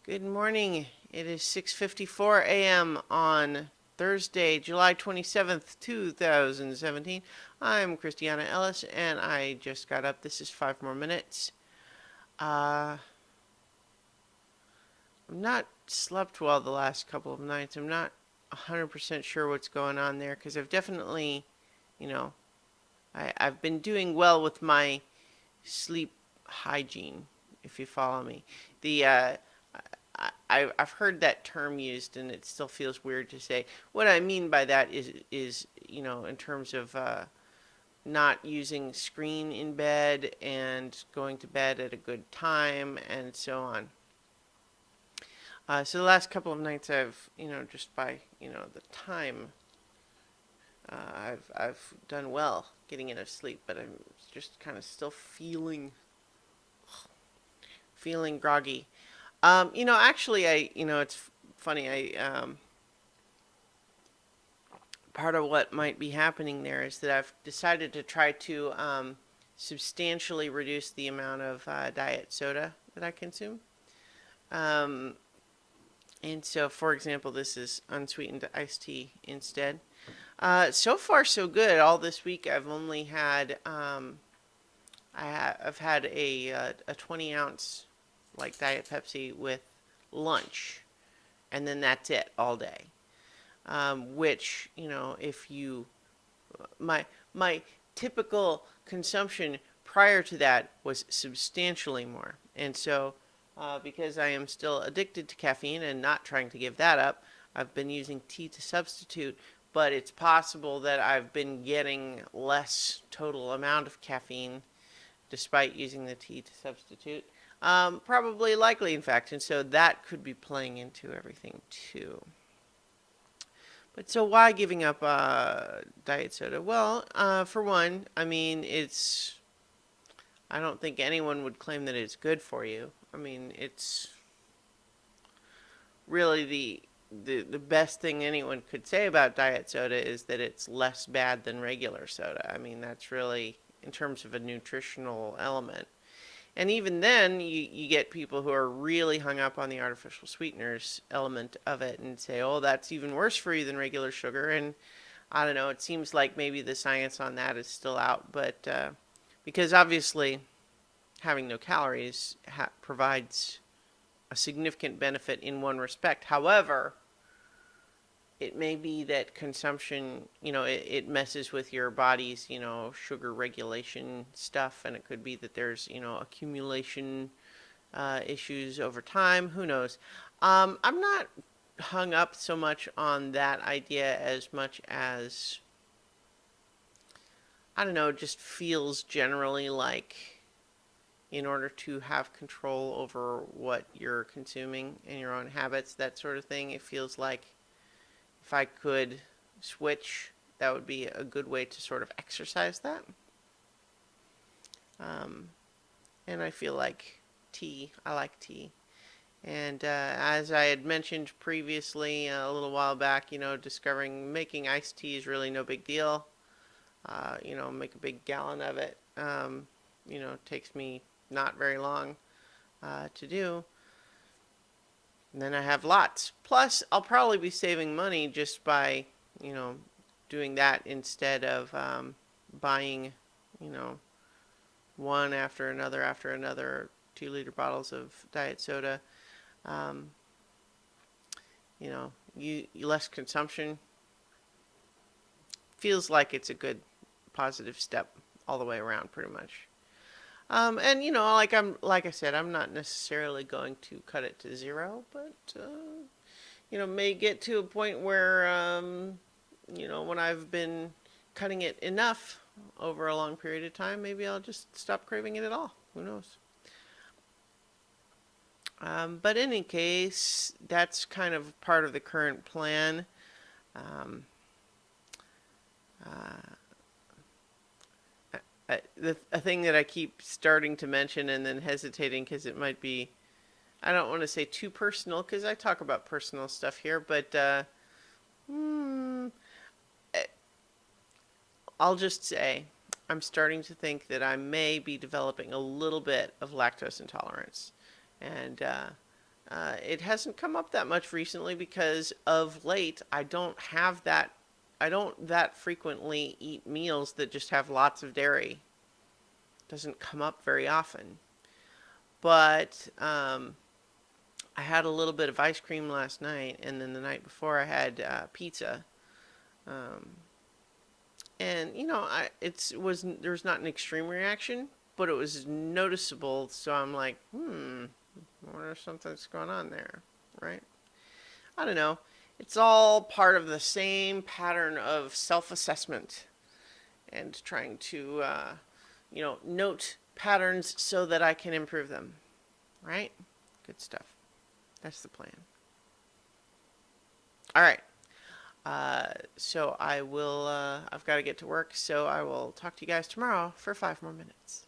Good morning. It is 6:54 a.m. on Thursday, July 27th, 2017. I'm Christiana Ellis and I just got up. This is 5 more minutes. I'm not slept well the last couple of nights. I'm not 100% sure what's going on there because I've definitely, you know, I've been doing well with my sleep hygiene, if you follow me. The I've heard that term used, and it still feels weird to say. What I mean by that is in terms of not using screen in bed and going to bed at a good time and so on. So the last couple of nights, I've just by the time, I've done well getting enough sleep, but I'm just kind of still feeling groggy. Actually, it's funny. Part of what might be happening there is that I've decided to try to substantially reduce the amount of diet soda that I consume. Um, and so, for example, this is unsweetened iced tea instead. So far, so good. All this week, I've only had I've had a 20 ounce like Diet Pepsi with lunch, and then that's it all day. Which if you my typical consumption prior to that was substantially more, and so because I am still addicted to caffeine and not trying to give that up, I've been using tea to substitute. But it's possible that I've been getting less total amount of caffeine despite using the tea to substitute. Probably likely, in fact, and so that could be playing into everything too. But so why giving up diet soda? Well, for one, I mean, I don't think anyone would claim that it's good for you. I mean, it's really the best thing anyone could say about diet soda is that it's less bad than regular soda. I mean, that's really in terms of a nutritional element. And even then, you get people who are really hung up on the artificial sweeteners element of it and say, oh, that's even worse for you than regular sugar. And I don't know, it seems like maybe the science on that is still out. But because obviously having no calories provides a significant benefit in one respect. However, it may be that consumption, it messes with your body's, sugar regulation stuff, and it could be that there's, accumulation issues over time. Who knows? I'm not hung up so much on that idea as much as, I don't know, just feels generally like in order to have control over what you're consuming and your own habits, that sort of thing, it feels like if I could switch, that would be a good way to sort of exercise that. Um, and I feel like I like tea. And as I had mentioned previously a little while back, discovering making iced tea is really no big deal. Make a big gallon of it. Takes me not very long to do. And then I have lots. Plus, I'll probably be saving money just by, you know, doing that instead of buying, you know, one after another 2 liter bottles of diet soda. Um, less consumption feels like it's a good positive step all the way around, pretty much. And like I said, I'm not necessarily going to cut it to zero, but may get to a point where when I've been cutting it enough over a long period of time, maybe I'll just stop craving it at all. Who knows? But in any case, that's kind of part of the current plan. Um, uh, a thing that I keep starting to mention and then hesitating because it might be, I don't want to say too personal because I talk about personal stuff here, but hmm, eh, I'll just say I'm starting to think that I may be developing a little bit of lactose intolerance. And It hasn't come up that much recently because of late I don't have that. I don't that frequently eat meals that just have lots of dairy. Doesn't come up very often. But I had a little bit of ice cream last night, and then the night before I had pizza. Um, and it was there was not an extreme reaction, but it was noticeable. So I'm like, I wonder if something's going on there, right? I don't know. It's all part of the same pattern of self-assessment and trying to, note patterns so that I can improve them, right? Good stuff. That's the plan. All right. So I will. I've got to get to work. So I will talk to you guys tomorrow for 5 more minutes.